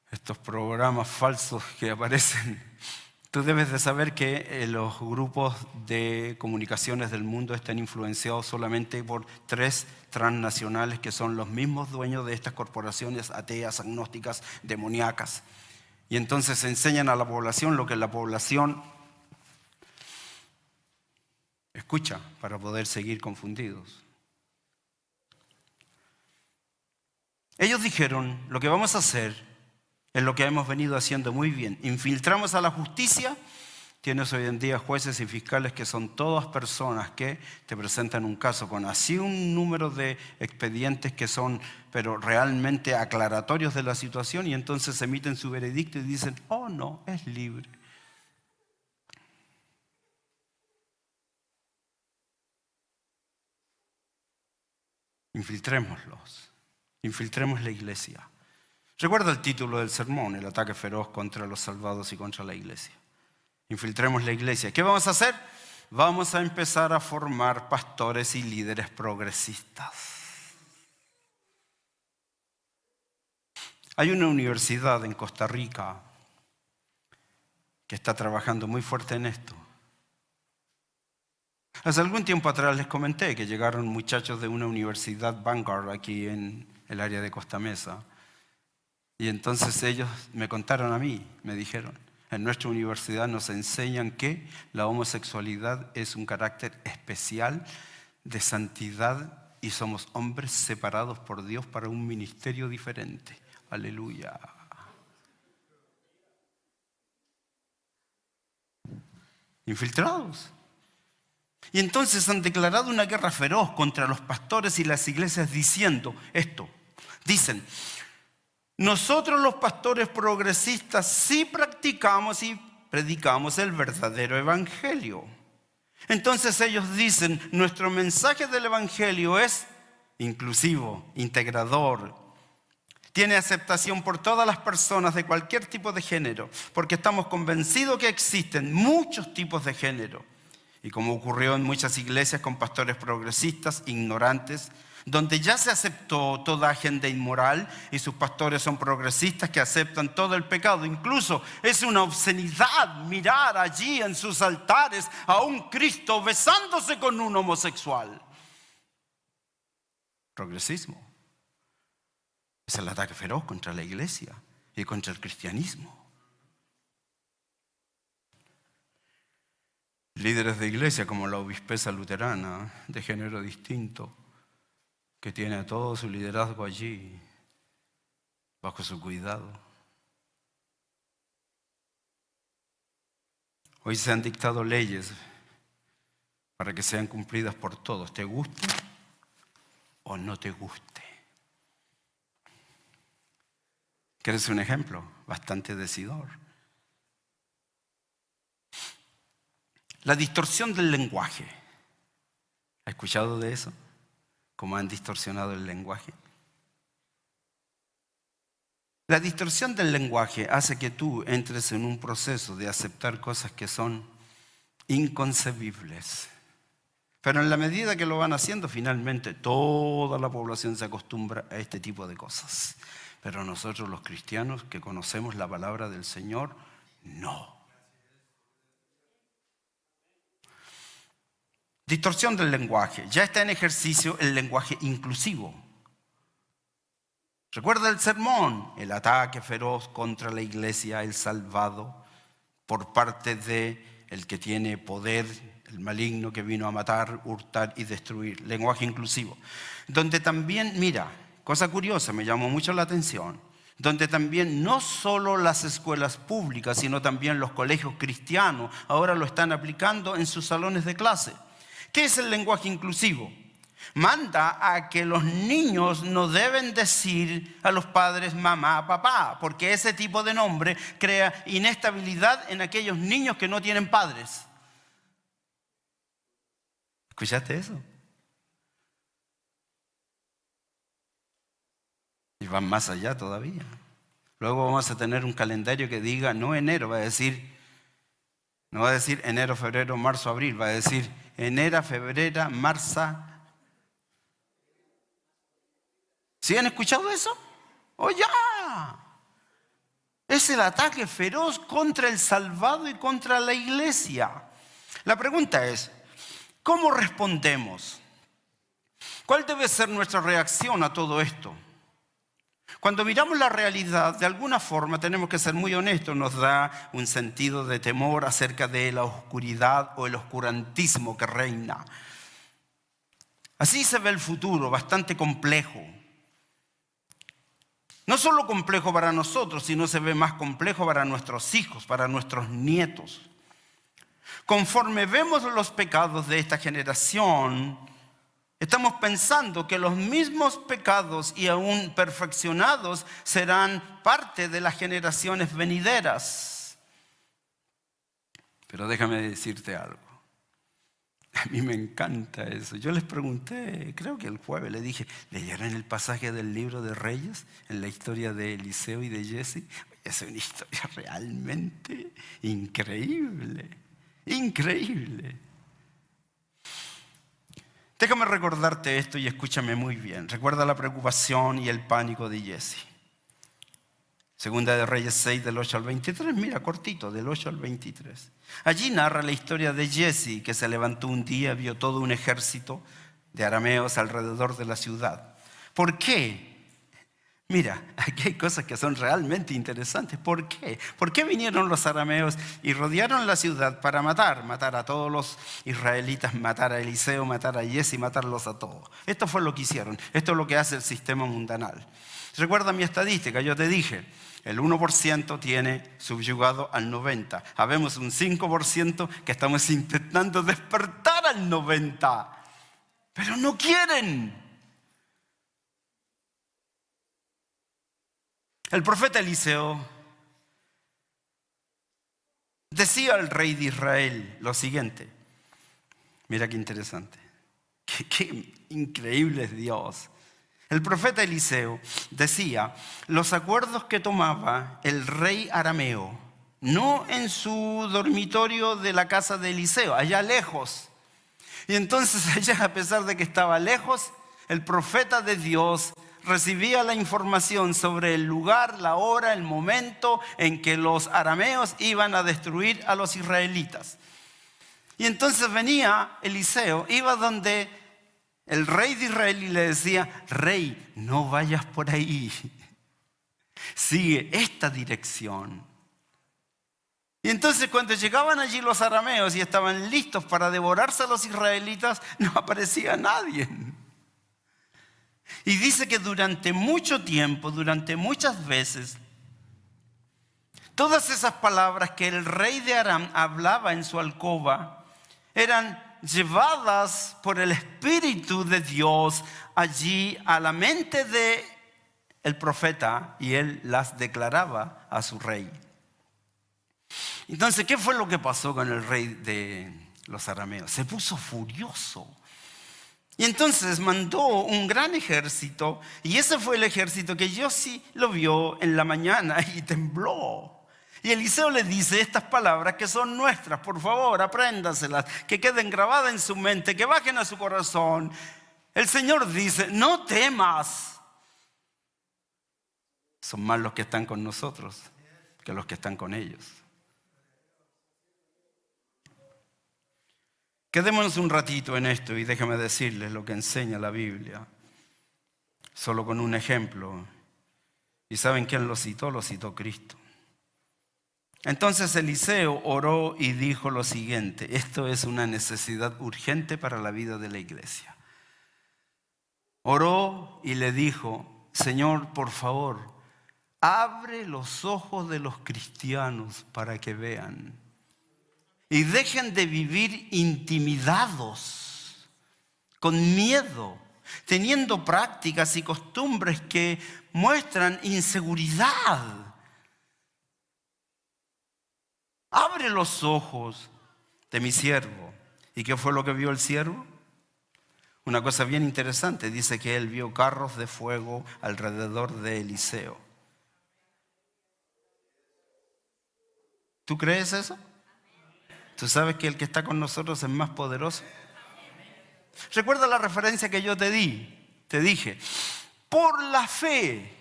estos programas falsos que aparecen, tú debes de saber que los grupos de comunicaciones del mundo están influenciados solamente por 3 transnacionales que son los mismos dueños de estas corporaciones ateas, agnósticas, demoníacas. Y entonces enseñan a la población lo que la población escucha para poder seguir confundidos. Ellos dijeron, lo que vamos a hacer es lo que hemos venido haciendo muy bien. Infiltramos a la justicia. Tienes hoy en día jueces y fiscales que son todas personas que te presentan un caso con así un número de expedientes que son, pero realmente aclaratorios de la situación, y entonces emiten su veredicto y dicen, oh no, es libre. Infiltrémoslos. Infiltremos la iglesia. Recuerda el título del sermón, el ataque feroz contra los salvados y contra la iglesia. Infiltremos la iglesia. ¿Qué vamos a hacer? Vamos a empezar a formar pastores y líderes progresistas. Hay una universidad en Costa Rica que está trabajando muy fuerte en esto. Hace algún tiempo atrás les comenté que llegaron muchachos de una universidad Vanguard aquí en el área de Costa Mesa. Y entonces ellos me contaron a mí, me dijeron, en nuestra universidad nos enseñan que la homosexualidad es un carácter especial de santidad y somos hombres separados por Dios para un ministerio diferente. Aleluya. Infiltrados. Y entonces han declarado una guerra feroz contra los pastores y las iglesias diciendo esto. Dicen, nosotros los pastores progresistas sí practicamos y predicamos el verdadero evangelio. Entonces ellos dicen, nuestro mensaje del evangelio es inclusivo, integrador. Tiene aceptación por todas las personas de cualquier tipo de género, porque estamos convencidos que existen muchos tipos de género. Y como ocurrió en muchas iglesias con pastores progresistas, ignorantes, donde ya se aceptó toda agenda inmoral y sus pastores son progresistas que aceptan todo el pecado. Incluso es una obscenidad mirar allí en sus altares a un Cristo besándose con un homosexual. Progresismo. Es el ataque feroz contra la iglesia y contra el cristianismo. Líderes de iglesia como la obispesa luterana de género distinto que tiene a todo su liderazgo allí, bajo su cuidado. Hoy se han dictado leyes para que sean cumplidas por todos, te guste o no te guste. ¿Quieres un ejemplo? Bastante decidor. La distorsión del lenguaje. ¿Ha escuchado de eso? ¿Cómo han distorsionado el lenguaje? La distorsión del lenguaje hace que tú entres en un proceso de aceptar cosas que son inconcebibles. Pero en la medida que lo van haciendo, finalmente toda la población se acostumbra a este tipo de cosas. Pero nosotros los cristianos que conocemos la palabra del Señor, no. Distorsión del lenguaje. Ya está en ejercicio el lenguaje inclusivo. Recuerda el sermón, el ataque feroz contra la iglesia, el salvado, por parte de el que tiene poder, el maligno que vino a matar, hurtar y destruir. Lenguaje inclusivo. Donde también, mira, cosa curiosa, me llamó mucho la atención, donde también no solo las escuelas públicas, sino también los colegios cristianos ahora lo están aplicando en sus salones de clase. ¿Qué es el lenguaje inclusivo? Manda a que los niños no deben decir a los padres mamá, papá, porque ese tipo de nombre crea inestabilidad en aquellos niños que no tienen padres. ¿Escuchaste eso? Y van más allá todavía. Luego vamos a tener un calendario que diga no enero, no va a decir enero, febrero, marzo, abril, va a decir enero, febrero, marzo. ¿Sí han escuchado eso? ¡Oh, ya! Es el ataque feroz contra el salvado y contra la iglesia. La pregunta es, ¿cómo respondemos? ¿Cuál debe ser nuestra reacción a todo esto? Cuando miramos la realidad, de alguna forma tenemos que ser muy honestos, nos da un sentido de temor acerca de la oscuridad o el oscurantismo que reina. Así se ve el futuro, bastante complejo. No solo complejo para nosotros, sino se ve más complejo para nuestros hijos, para nuestros nietos. Conforme vemos los pecados de esta generación, estamos pensando que los mismos pecados y aún perfeccionados serán parte de las generaciones venideras. Pero déjame decirte algo. A mí me encanta eso. Yo les pregunté, creo que el jueves, le dije, ¿leyeron el pasaje del libro de Reyes en la historia de Eliseo y de Jesse? Es una historia realmente increíble, increíble. Déjame recordarte esto y escúchame muy bien. Recuerda la preocupación y el pánico de Jesse. Segunda de Reyes 6, del 8 al 23. Mira, cortito, del 8 al 23. Allí narra la historia de Jesse, que se levantó un día, vio todo un ejército de arameos alrededor de la ciudad. ¿Por qué? Mira, aquí hay cosas que son realmente interesantes. ¿Por qué? ¿Por qué vinieron los arameos y rodearon la ciudad para matar a todos los israelitas, matar a Eliseo, matar a Jesse, matarlos a todos? Esto fue lo que hicieron. Esto es lo que hace el sistema mundanal. Recuerda mi estadística, yo te dije, el 1% tiene subyugado al 90%. Habemos un 5% que estamos intentando despertar al 90%. Pero no quieren. El profeta Eliseo decía al rey de Israel lo siguiente. Mira qué interesante. Qué increíble es Dios. El profeta Eliseo decía, los acuerdos que tomaba el rey arameo, no en su dormitorio de la casa de Eliseo, allá lejos. Y entonces allá, a pesar de que estaba lejos, el profeta de Dios recibía la información sobre el lugar, la hora, el momento en que los arameos iban a destruir a los israelitas. Y entonces venía Eliseo, iba donde el rey de Israel y le decía, rey, no vayas por ahí, sigue esta dirección. Y entonces cuando llegaban allí los arameos y estaban listos para devorarse a los israelitas, no aparecía nadie. Y dice que durante mucho tiempo, durante muchas veces, todas esas palabras que el rey de Aram hablaba en su alcoba eran llevadas por el Espíritu de Dios allí a la mente de el profeta, y él las declaraba a su rey. Entonces, ¿qué fue lo que pasó con el rey de los arameos? Se puso furioso. Y entonces mandó un gran ejército, y ese fue el ejército que Yossi lo vio en la mañana y tembló. Y Eliseo le dice estas palabras que son nuestras, por favor, apréndaselas, que queden grabadas en su mente, que bajen a su corazón. El Señor dice, no temas. Son más los que están con nosotros que los que están con ellos. Quedémonos un ratito en esto y déjame decirles lo que enseña la Biblia. Solo con un ejemplo. ¿Y saben quién lo citó? Lo citó Cristo. Entonces Eliseo oró y dijo lo siguiente. Esto es una necesidad urgente para la vida de la iglesia. Oró y le dijo, Señor, por favor, abre los ojos de los cristianos para que vean. Y dejen de vivir intimidados, con miedo, teniendo prácticas y costumbres que muestran inseguridad. Abre los ojos de mi siervo. ¿Y qué fue lo que vio el siervo? Una cosa bien interesante. Dice que él vio carros de fuego alrededor de Eliseo. ¿Tú crees eso? ¿Tú sabes que el que está con nosotros es más poderoso? Recuerda la referencia que yo te di. Te dije, por la fe,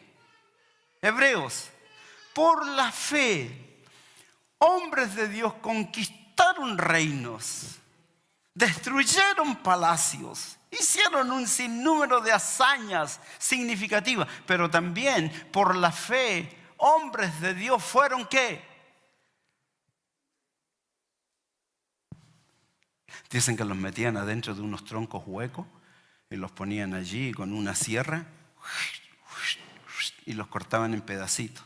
Hebreos, por la fe, hombres de Dios conquistaron reinos, destruyeron palacios, hicieron un sinnúmero de hazañas significativas, pero también por la fe, hombres de Dios fueron ¿qué? Dicen que los metían adentro de unos troncos huecos y los ponían allí con una sierra y los cortaban en pedacitos.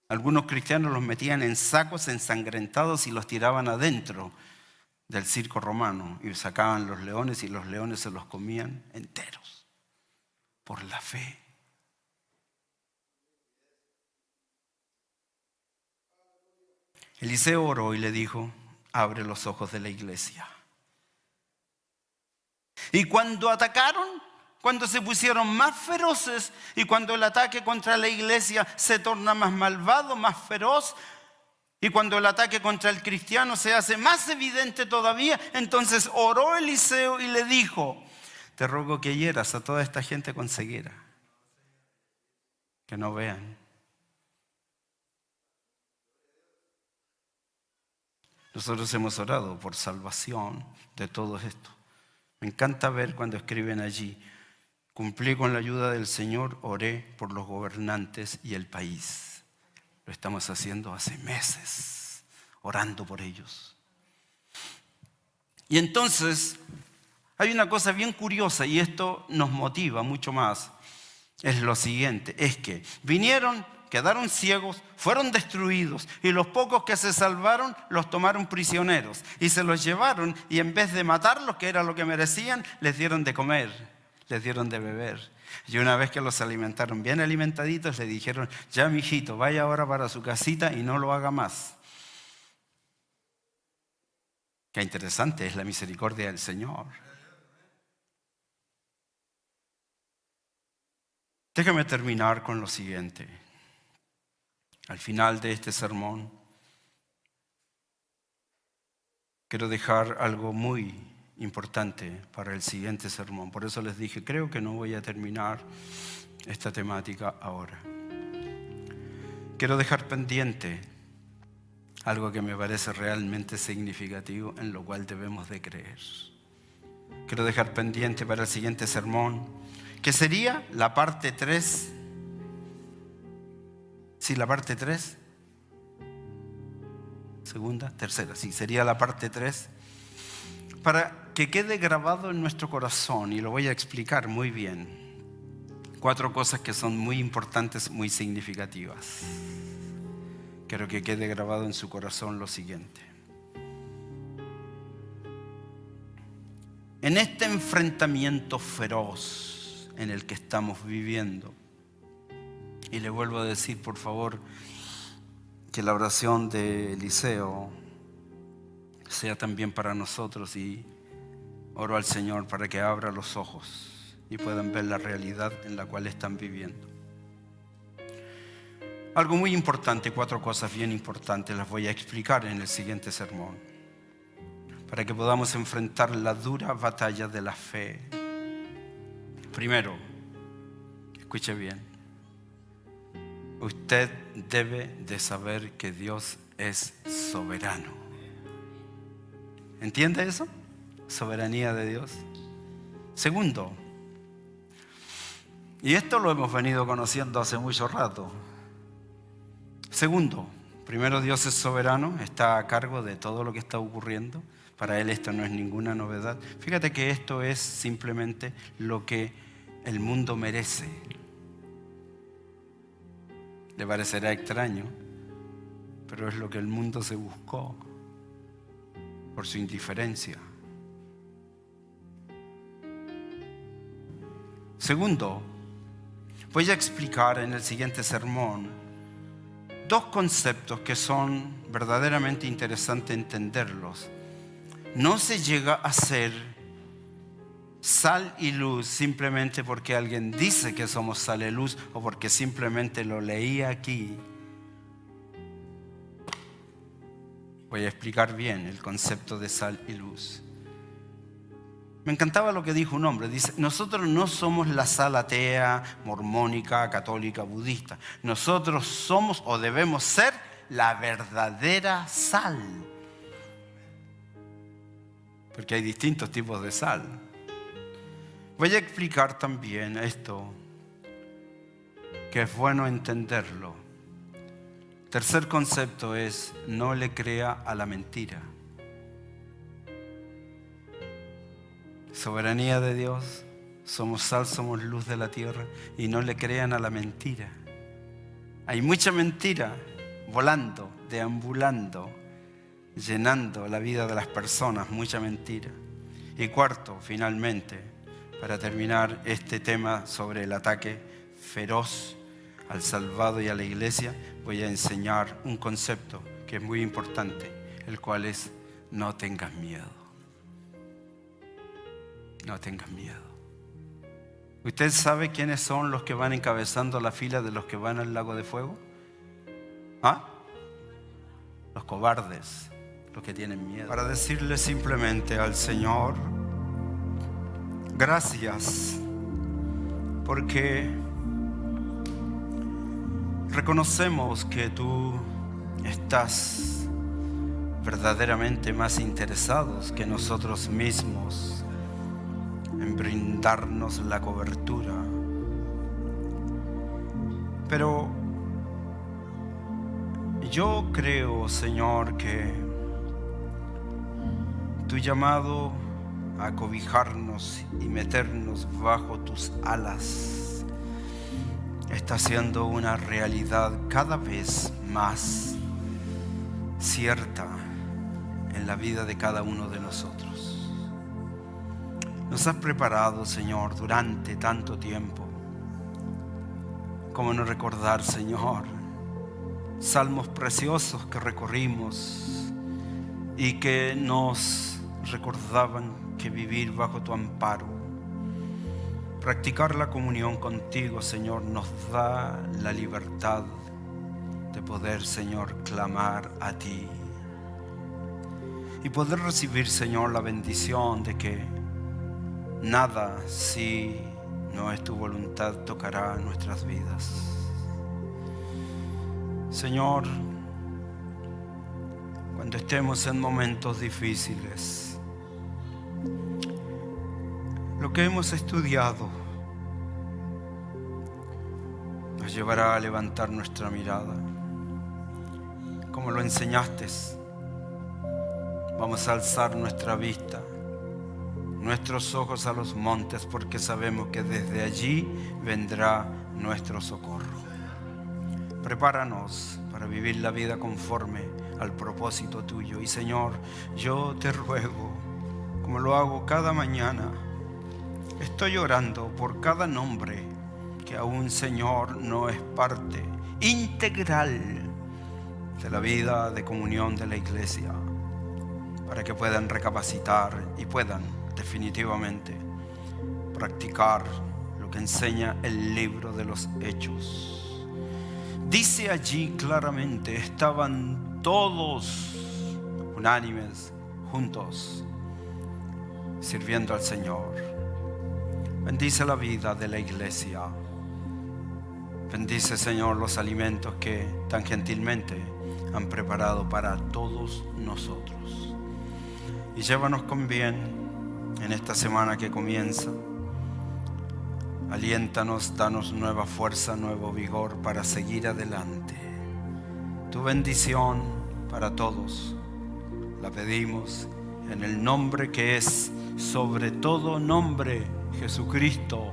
Algunos cristianos los metían en sacos ensangrentados y los tiraban adentro del circo romano y sacaban los leones y los leones se los comían enteros por la fe. Eliseo oró y le dijo, abre los ojos de la iglesia. Y cuando atacaron, cuando se pusieron más feroces y cuando el ataque contra la iglesia se torna más malvado, más feroz, y cuando el ataque contra el cristiano se hace más evidente todavía, entonces oró Eliseo y le dijo, te ruego que hieras a toda esta gente con ceguera, que no vean. Nosotros hemos orado por salvación de todo esto. Me encanta ver cuando escriben allí, cumplí con la ayuda del Señor, oré por los gobernantes y el país. Lo estamos haciendo hace meses, orando por ellos. Y entonces, hay una cosa bien curiosa y esto nos motiva mucho más. Es lo siguiente, es que vinieron, quedaron ciegos, fueron destruidos y los pocos que se salvaron los tomaron prisioneros y se los llevaron y en vez de matarlos, que era lo que merecían, les dieron de comer, les dieron de beber. Y una vez que los alimentaron bien alimentaditos, le dijeron, ya mijito, vaya ahora para su casita y no lo haga más. Qué interesante es la misericordia del Señor. Déjame terminar con lo siguiente. Al final de este sermón, quiero dejar algo muy importante para el siguiente sermón. Por eso les dije, creo que no voy a terminar esta temática ahora. Quiero dejar pendiente algo que me parece realmente significativo, en lo cual debemos de creer. Quiero dejar pendiente para el siguiente sermón, que sería la parte 3. Sí, la parte 3. Segunda, tercera, sí, sería la parte 3. para que quede grabado en nuestro corazón, y lo voy a explicar muy bien, 4 cosas que son muy importantes, muy significativas. Quiero que quede grabado en su corazón lo siguiente. En este enfrentamiento feroz en el que estamos viviendo, y le vuelvo a decir, por favor, que la oración de Eliseo sea también para nosotros, y oro al Señor para que abra los ojos y puedan ver la realidad en la cual están viviendo. Algo muy importante, 4 cosas bien importantes, las voy a explicar en el siguiente sermón, para que podamos enfrentar la dura batalla de la fe. Primero, escuche bien, usted debe de saber que Dios es soberano. ¿Entiende eso? Soberanía de Dios. Segundo, y esto lo hemos venido conociendo hace mucho rato. Segundo, primero, Dios es soberano, está a cargo de todo lo que está ocurriendo. Para Él esto no es ninguna novedad. Fíjate que esto es simplemente lo que el mundo merece. Le parecerá extraño, pero es lo que el mundo se buscó por su indiferencia. Segundo, voy a explicar en el siguiente sermón 2 conceptos que son verdaderamente interesantes entenderlos. No se llega a ser sal y luz simplemente porque alguien dice que somos sal y luz o porque simplemente lo leí aquí. Voy a explicar bien el concepto de sal y luz. Me encantaba lo que dijo un hombre. Dice, nosotros no somos la sal atea, mormónica, católica, budista. Nosotros somos o debemos ser la verdadera sal. Porque hay distintos tipos de sal. Voy a explicar también esto, que es bueno entenderlo. Tercer concepto es, no le crea a la mentira. Soberanía de Dios, somos sal, somos luz de la tierra, y no le crean a la mentira. Hay mucha mentira volando, deambulando, llenando la vida de las personas, mucha mentira. Y cuarto, finalmente, para terminar este tema sobre el ataque feroz al salvado y a la iglesia, voy a enseñar un concepto que es muy importante, el cual es: no tengas miedo. No tengas miedo. ¿Usted sabe quiénes son los que van encabezando la fila de los que van al lago de fuego? ¿Ah? Los cobardes, los que tienen miedo. Para decirle simplemente al Señor, gracias, porque reconocemos que tú estás verdaderamente más interesados que nosotros mismos en brindarnos la cobertura. Pero yo creo, Señor, que tu llamado a cobijarnos y meternos bajo tus alas está siendo una realidad cada vez más cierta en la vida de cada uno de nosotros. Nos has preparado, Señor, durante tanto tiempo. ¿Cómo no recordar, Señor, salmos preciosos que recorrimos y que nos recordaban que vivir bajo tu amparo, practicar la comunión contigo, Señor, nos da la libertad de poder, Señor, clamar a ti y poder recibir, Señor, la bendición de que nada, si no es tu voluntad, tocará nuestras vidas. Señor, cuando estemos en momentos difíciles, lo que hemos estudiado nos llevará a levantar nuestra mirada. Como lo enseñaste, vamos a alzar nuestra vista nuestros ojos a los montes, porque sabemos que desde allí vendrá nuestro socorro. Prepáranos para vivir la vida conforme al propósito tuyo. Y Señor, yo te ruego, como lo hago cada mañana, estoy orando por cada nombre que aún, Señor, no es parte integral de la vida de comunión de la iglesia, para que puedan recapacitar y puedan definitivamente practicar lo que enseña el libro de los Hechos. Dice allí claramente, estaban todos unánimes, juntos, sirviendo al Señor. Bendice la vida de la iglesia. Bendice, Señor, los alimentos que tan gentilmente han preparado para todos nosotros. Y llévanos con bien en esta semana que comienza. Aliéntanos, danos nueva fuerza, nuevo vigor para seguir adelante. Tu bendición para todos la pedimos en el nombre que es sobre todo nombre, Jesucristo,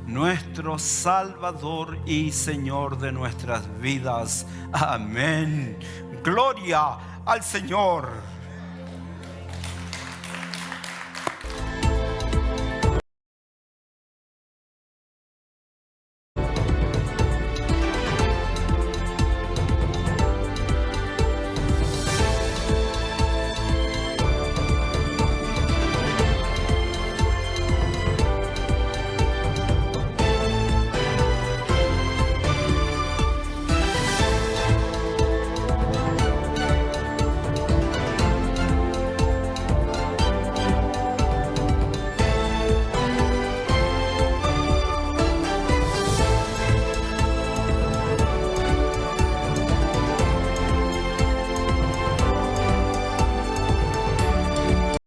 nuestro Salvador y Señor de nuestras vidas. Amén. Gloria al Señor.